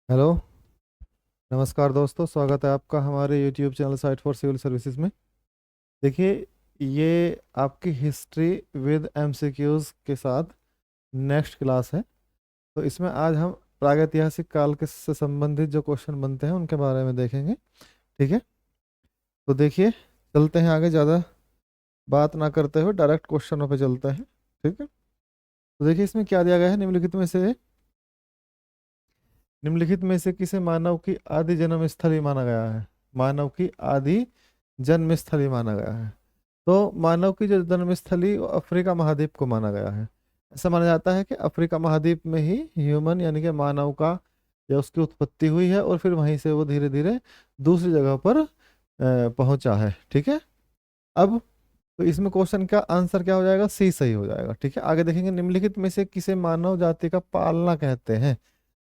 Hello. नमस्कार दोस्तों, स्वागत है आपका हमारे YouTube channel site for civil services में। देखिए, ये आपकी हिस्ट्री विद एमसीक्यूज के साथ नेक्स्ट क्लास है। तो इसमें आज हम प्रागैतिहासिक काल के से संबंधित जो क्वेश्चन बनते हैं उनके बारे में देखेंगे। ठीक है, तो देखिए, चलते हैं आगे, ज़्यादा बात ना करते हुए डायरेक्ट क्वेश्चनों पे चलते हैं। ठीक है, तो देखिए इसमें क्या दिया गया है। निम्नलिखित में से किसे मानव की आदि जन्म स्थली माना गया है? मानव की आदि जन्म स्थली माना गया है। तो मानव की जो जन्म स्थली वो अफ्रीका महाद्वीप को माना गया है। ऐसा माना जाता है कि अफ्रीका महाद्वीप में ही ह्यूमन यानी कि मानव का या उसकी उत्पत्ति हुई है और फिर वहीं से वो धीरे धीरे दूसरी जगह पर पहुंचा है। ठीक है, अब तो इसमें क्वेश्चन का आंसर क्या हो जाएगा? सी सही हो जाएगा। ठीक है, आगे देखेंगे, निम्नलिखित में से किसे मानव जाति का पालना कहते हैं?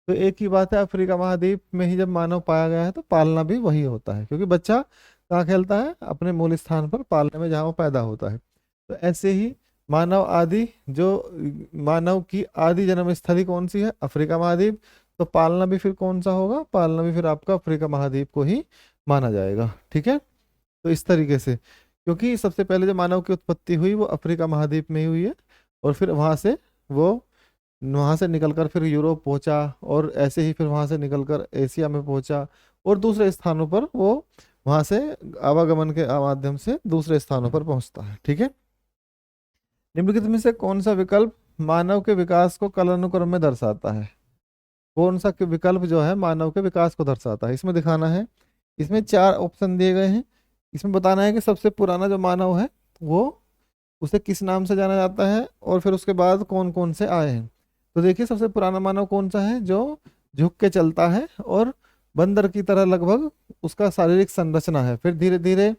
तो एक ही बात है, अफ्रीका महाद्वीप में ही जब मानव पाया गया है तो पालना भी वही होता है, क्योंकि बच्चा कहाँ खेलता है? अपने मूल स्थान पर पालने में, जहाँ वो पैदा होता है। तो ऐसे ही मानव आदि जो मानव की आदि जन्म स्थली कौन सी है? अफ्रीका महाद्वीप। तो पालना भी फिर कौन सा होगा? पालना भी फिर आपका अफ्रीका महाद्वीप को ही माना जाएगा। ठीक है, तो इस तरीके से, क्योंकि सबसे पहले जो मानव की उत्पत्ति हुई वो अफ्रीका महाद्वीप में ही हुई है, और फिर वहां से निकलकर फिर यूरोप पहुंचा, और ऐसे ही फिर वहां से निकलकर एशिया में पहुंचा, और दूसरे स्थानों पर वो वहां से आवागमन के माध्यम से दूसरे स्थानों पर पहुंचता है। ठीक है, निम्नलिखित में से कौन सा विकल्प मानव के विकास को कालानुक्रम में दर्शाता है? कौन सा विकल्प जो है मानव के विकास को दर्शाता है? इसमें दिखाना है। इसमें चार ऑप्शन दिए गए हैं। इसमें बताना है कि सबसे पुराना जो मानव है वो, उसे किस नाम से जाना जाता है, और फिर उसके बाद कौन कौन से आए हैं। तो देखिए, सबसे पुराना मानव कौन सा है? जो झुक के चलता है और बंदर की तरह लगभग उसका शारीरिक संरचना है, फिर धीरे धीरे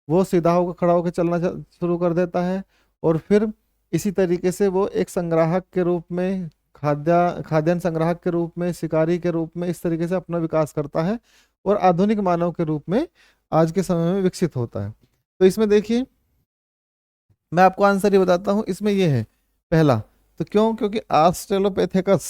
वो सीधा होकर खड़ा होकर चलना शुरू कर देता है, और फिर इसी तरीके से वो एक संग्राहक के रूप में, खाद्यान्न संग्राहक के रूप में, शिकारी के रूप में, इस तरीके से अपना विकास करता है, और आधुनिक मानव के रूप में आज के समय में विकसित होता है। तो इसमें देखिए, मैं आपको आंसर ही बताता हूँ। इसमें ये है पहला। तो क्यों? क्योंकि ऑस्ट्रेलोपिथेकस।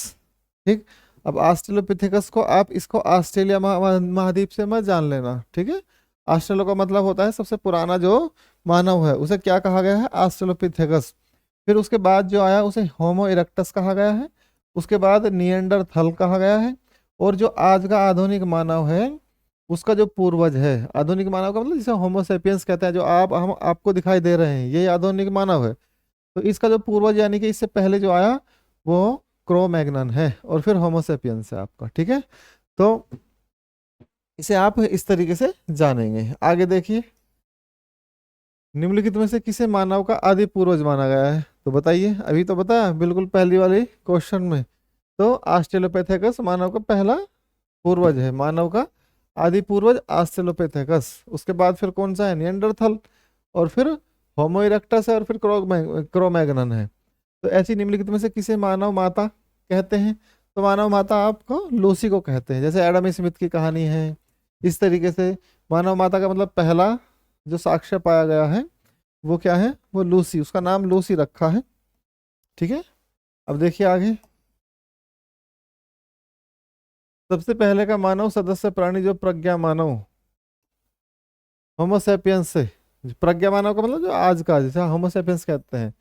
ठीक, अब ऑस्ट्रेलोपिथेकस को आप इसको ऑस्ट्रेलिया महाद्वीप से मत जान लेना। ठीक है, ऑस्ट्रेलो का मतलब होता है सबसे पुराना जो मानव है, उसे क्या कहा गया है? ऑस्ट्रेलोपिथेकस। फिर उसके बाद जो आया उसे होमो इरेक्टस कहा गया है। उसके बाद निएंडरथल कहा गया है। और जो आज का आधुनिक मानव है, उसका जो पूर्वज है, आधुनिक मानव का मतलब जिसे होमोसेपियंस कहते हैं, जो आप हम आपको दिखाई दे रहे हैं, ये आधुनिक मानव है। तो इसका जो पूर्वज यानी कि इससे पहले जो आया वो क्रोमैग्नन है, और फिर होमोसेपियंस है आपका। ठीक है, तो इसे आप इस तरीके से जानेंगे। आगे देखिए, निम्नलिखित में से किसे मानव का आदि पूर्वज माना गया है? तो बताइए, अभी तो बताया बिल्कुल पहली वाली क्वेश्चन में। तो ऑस्ट्रेलोपिथेकस मानव का पहला पूर्वज है, मानव का आदि पूर्वज ऑस्ट्रेलोपिथेकस। उसके बाद फिर कौन सा है? निएंडरथल, और फिर होमो इरेक्टस है, और फिर क्रोमैग्नन है। तो ऐसी निम्नलिखित में से किसे मानव माता कहते हैं? तो मानव माता आपको लूसी को कहते हैं, जैसे एडम स्मिथ की कहानी है। इस तरीके से मानव माता का मतलब पहला जो साक्ष्य पाया गया है वो क्या है? वो लूसी, उसका नाम लूसी रखा है। ठीक है, अब देखिए आगे, सबसे पहले का मानव सदस्य प्राणी जो प्रज्ञा मानव, होमोसेपियंस से, प्रज्ञा मानव का मतलब जो आज का, जैसे होमोसेपियंस कहते हैं,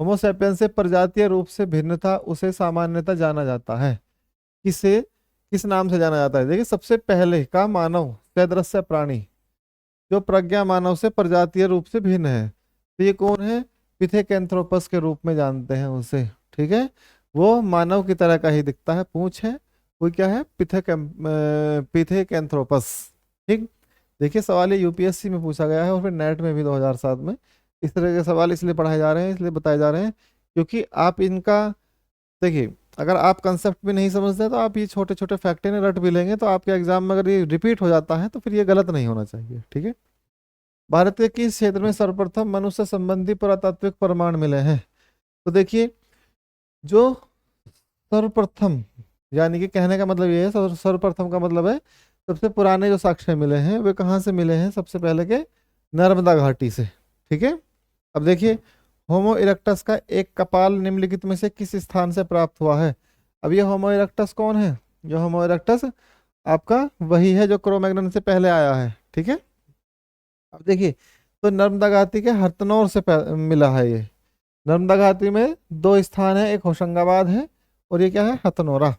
होमोसेपियंस से प्रजातीय रूप से भिन्न था, उसे सामान्यतः जाना जाता है। किसे, किस नाम से जाना जाता है? देखिए, सबसे पहले का मानव सदृश्य प्राणी जो प्रज्ञा मानव से प्रजातीय रूप से भिन्न है, तो ये कौन है? पिथेकैंथ्रोपस के रूप में जानते हैं उसे। ठीक है, वो मानव की तरह का ही दिखता है, पूंछ है, वो क्या है? पिथेकैंथ्रोपस। ठीक, देखिए सवाल ये यूपीएससी में पूछा गया है, और फिर नेट में भी 2007 में। इस तरह के सवाल इसलिए पढ़ाए जा रहे हैं, इसलिए बताए जा रहे हैं, क्योंकि आप इनका, देखिए, अगर आप कंसेप्ट भी नहीं समझते तो आप ये छोटे छोटे फैक्ट ने रट भी लेंगे, तो आपके एग्जाम में अगर ये रिपीट हो जाता है तो फिर ये गलत नहीं होना चाहिए। ठीक है, भारत के किस क्षेत्र में सर्वप्रथम मनुष्य संबंधी पुरातात्विक प्रमाण मिले हैं? तो देखिए, जो सर्वप्रथम, यानी कि कहने का मतलब ये है, सर्वप्रथम का मतलब है सबसे पुराने जो साक्ष्य मिले हैं वे कहाँ से मिले हैं? सबसे पहले के नर्मदा घाटी से। ठीक है, अब देखिए, होमो इरेक्टस का एक कपाल निम्नलिखित में से किस स्थान से प्राप्त हुआ है? अब ये होमो इरेक्टस कौन है? जो होमो इरेक्टस आपका वही है जो क्रोमैग्नन से पहले आया है। ठीक है, अब देखिए, तो नर्मदा घाटी के हथनोर से मिला है ये। नर्मदा घाटी में दो स्थान है, एक होशंगाबाद है और ये क्या है, हथनोरा।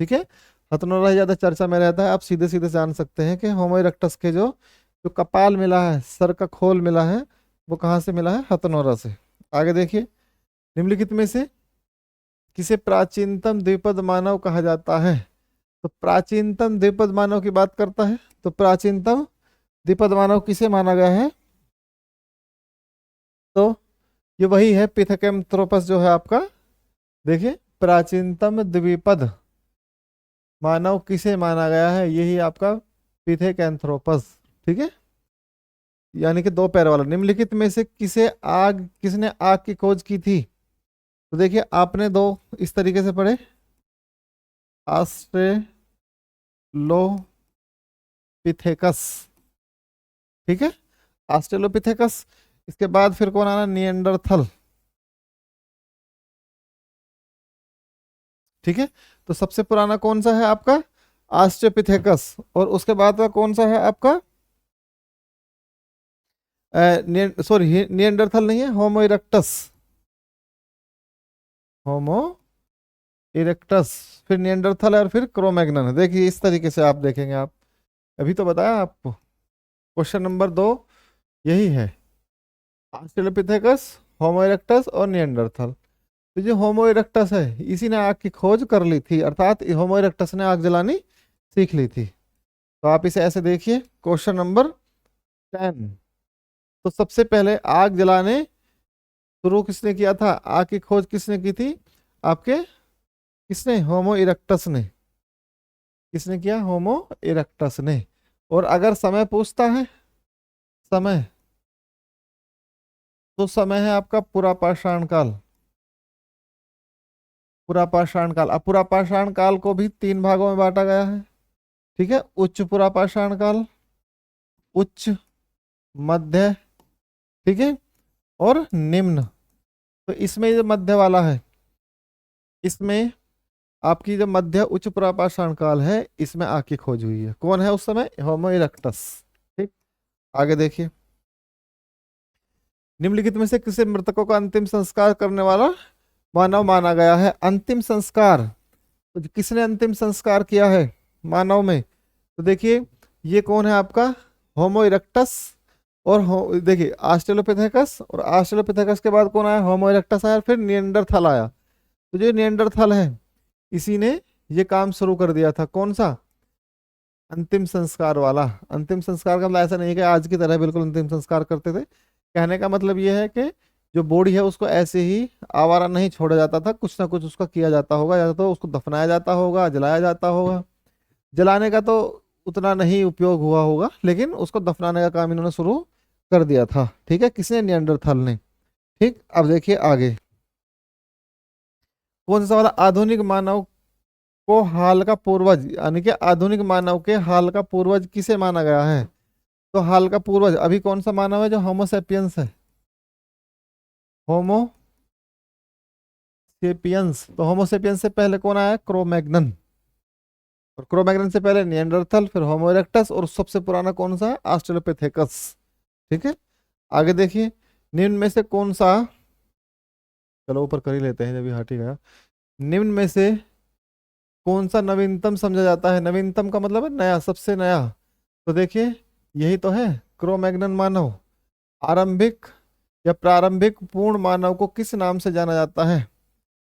ठीक है, हथनोरा ही ज्यादा चर्चा में रहता है। आप सीधे सीधे जान सकते हैं कि होमो इरेक्टस के जो जो कपाल मिला है, सर का खोल मिला है, वो कहाँ से मिला है, हथनोरा से। आगे देखिए, निम्नलिखित में से किसे प्राचीनतम द्विपद मानव कहा जाता है? तो प्राचीनतम द्विपद मानव की बात करता है, तो प्राचीनतम द्विपद मानव किसे माना गया है? तो ये वही है पिथेकेम्थ्रोपस जो है आपका। देखिए, प्राचीनतम द्विपद मानव किसे माना गया है? यही आपका पिथेकेंथ्रोपस। ठीक है, यानी कि दो पैर वाला। निम्नलिखित में से किसने आग की खोज की थी? तो देखिए, आपने दो इस तरीके से पढ़े, ऑस्ट्रेलोपिथेकस। ठीक है, ऑस्ट्रेलोपिथेकस। इसके बाद फिर कौन आना, निएंडरथल। ठीक है, तो सबसे पुराना कौन सा है आपका, ऑस्ट्रेलोपिथेकस, और उसके बाद का कौन सा है आपका, सॉरी निएंडरथल नहीं है, होमो इरेक्टस। होमो इरेक्टस, फिर निएंडरथल है और फिर क्रोमैग्नन है। देखिए, इस तरीके से आप देखेंगे। आप अभी तो बताया आपको, क्वेश्चन नंबर 2 यही है, ऑस्ट्रेलोपिथेकस, होमो इरेक्टस और निएंडरथल। तो जो होमो इरेक्टस है, इसी ने आग की खोज कर ली थी, अर्थात होमो इरेक्टस ने आग जलानी सीख ली थी। तो आप इसे ऐसे देखिए, क्वेश्चन नंबर 10। तो सबसे पहले आग जलाने शुरू किसने किया था, आग की खोज किसने की थी आपके, किसने, होमो इरेक्टस ने। किसने किया, होमो इरेक्टस ने। और अगर समय पूछता है, समय, तो समय है आपका पुरापाषाण काल। पुरापाषाण काल, अब पुरापाषाण काल को भी 3 भागों में बांटा गया है। ठीक है, उच्च पुरापाषाण काल, उच्च, मध्य, ठीक है, और निम्न। तो इसमें जो मध्य वाला है, इसमें आपकी जो मध्य उच्च पुरापाषाण काल है, इसमें आग की खोज हुई है। कौन है उस समय, होमो इरेक्टस। ठीक, आगे देखिए, निम्नलिखित में से किसे मृतकों का अंतिम संस्कार करने वाला मानव माना गया है? अंतिम संस्कार, तो किसने अंतिम संस्कार किया है मानव में? तो देखिए, ये कौन है आपका, होमो इरेक्टस, और देखिए ऑस्ट्रेलोपिथेकस, और ऑस्ट्रेलोपिथेकस के बाद कौन आया, होमो इरेक्टस आया, फिर निएंडरथल आया। तो जो निएंडरथल है, इसी ने ये काम शुरू कर दिया था। कौन सा, अंतिम संस्कार वाला। अंतिम संस्कार का मतलब ऐसा नहीं है कि आज की तरह बिल्कुल अंतिम संस्कार करते थे। कहने का मतलब ये है कि जो बॉडी है उसको ऐसे ही आवारा नहीं छोड़ा जाता था, कुछ ना कुछ उसका किया जाता होगा, या तो उसको दफनाया जाता होगा, जलाया जाता होगा। जलाने का तो उतना नहीं उपयोग हुआ होगा, लेकिन उसको दफनाने का काम इन्होंने शुरू कर दिया था। ठीक है, किसने, निएंडरथल ने। ठीक, अब देखिए आगे, कौन सा वाला, आधुनिक मानव को हाल का पूर्वज, यानी कि आधुनिक मानव के हाल का पूर्वज किसे माना गया है? तो हाल का पूर्वज अभी कौन सा मानव है, जो होमोसेपियंस है, होमो सेपियंस। तो होमोसेपियंस से पहले कौन आया, क्रोमैग्नन, और क्रोमैग्नन से पहले निएंडरथल, फिर होमो इरेक्टस, और सबसे पुराना कौन सा है, ऑस्ट्रेलोपिथेकस। ठीक है, आगे देखिए, निम्न में से कौन सा, चलो ऊपर कर ही लेते हैं जब ये हट ही गया। निम्न में से कौन सा नवीनतम समझा जाता है? नवीनतम का मतलब है नया, सबसे नया। तो देखिए, यही तो है क्रोमैग्नन मानव। आरंभिक या प्रारंभिक पूर्ण मानव को किस नाम से जाना जाता है?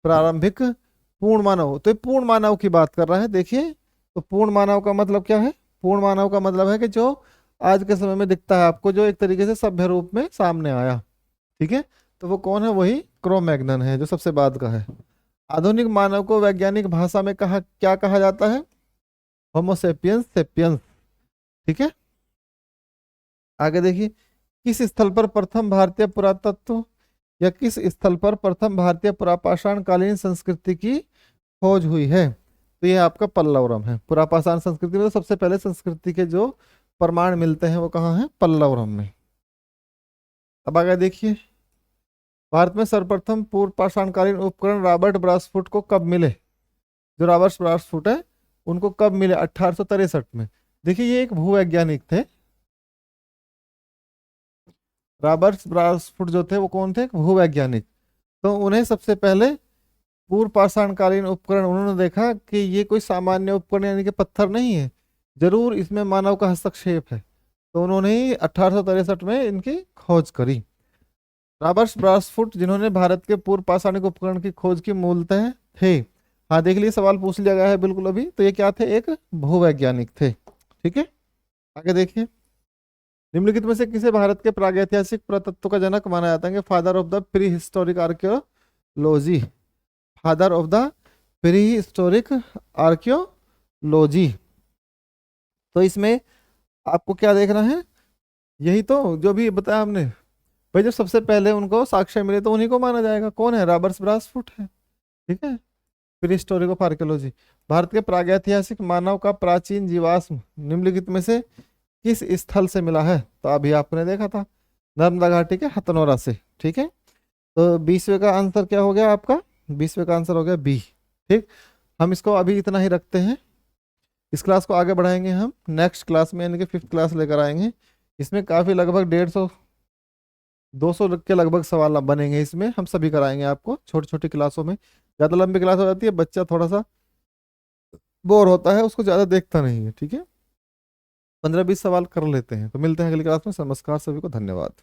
प्रारंभिक पूर्ण मानव, तो ये पूर्ण मानव की बात कर रहा है। देखिए, तो पूर्ण मानव का मतलब क्या है? पूर्ण मानव का मतलब है कि जो आज के समय में दिखता है आपको, जो एक तरीके से सभ्य रूप में सामने आया। ठीक है, तो वो कौन है, वही क्रोमैग्नन है, जो सबसे बाद का है। आधुनिक मानव को वैज्ञानिक भाषा में कहा, क्या कहा जाता है? Homo sapiens sapiens. ठीक है, आगे देखिए, किस स्थल पर प्रथम भारतीय पुरातत्व, या किस स्थल पर प्रथम भारतीय पुरापाषाण कालीन संस्कृति की खोज हुई है? तो ये आपका पल्लवरम है। पुरापाषाण संस्कृति में तो सबसे पहले संस्कृति के जो प्रमाण मिलते हैं वो कहाँ है, पल्लवरम में। अब आगे देखिए, भारत में सर्वप्रथम पूर्व पाषाणकालीन उपकरण रॉबर्ट ब्रासफुट को कब मिले? जो रॉबर्ट ब्रासफुट है, उनको कब मिले? 1863 में। देखिए ये एक भूवैज्ञानिक थे, रॉबर्ट ब्रासफुट जो थे वो कौन थे? भूवैज्ञानिक। तो उन्हें सबसे पहले पूर्व पाषाणकालीन उपकरण, उन्होंने देखा कि ये कोई सामान्य उपकरण यानी कि पत्थर नहीं है, जरूर इसमें मानव का हस्तक्षेप है। तो उन्होंने ही 1863 में इनकी खोज करी। रॉबर्ट ब्रासफुट जिन्होंने भारत के पूर्व पाषाणिक उपकरण की खोज की मूलतः थे। हाँ देख लिए, सवाल पूछ लिया गया है बिल्कुल अभी। तो ये क्या थे? एक भूवैज्ञानिक थे। ठीक है, आगे देखिए। निम्नलिखित में से किसे भारत के प्रागैतिहासिक पुरातत्व का जनक माना जाता है? कि father of the pre historic archaeology, father of the pre historic archaeology. तो इसमें आपको क्या देखना है? यही तो जो भी बताया हमने भाई, जब सबसे पहले उनको साक्ष्य मिले तो उन्हीं को माना जाएगा। कौन है? रॉबर्ट ब्रासफुट है। ठीक है, pre historic of archaeology. Bharat के प्रागैतिहासिक मानव का प्राचीन जीवाश्म निम्नलिखित में से किस स्थल से मिला है? तो अभी आपने देखा था, नर्मदा घाटी के हथनोरा से। ठीक है, तो 20वें का आंसर क्या हो गया आपका? 20वें का आंसर हो गया बी। ठीक, हम इसको अभी इतना ही रखते हैं। इस क्लास को आगे बढ़ाएंगे हम नेक्स्ट क्लास में, यानी कि 5th क्लास लेकर आएंगे। इसमें काफ़ी लगभग 150 200 के लगभग सवाल बनेंगे। इसमें हम सभी कराएंगे आपको छोटी छोटी क्लासों में। ज़्यादा लंबी क्लास हो जाती है, बच्चा थोड़ा सा बोर होता है, उसको ज़्यादा देखता नहीं है। ठीक है, 15-20 सवाल कर लेते हैं। तो मिलते हैं अगली क्लास में। नमस्कार सभी को, धन्यवाद।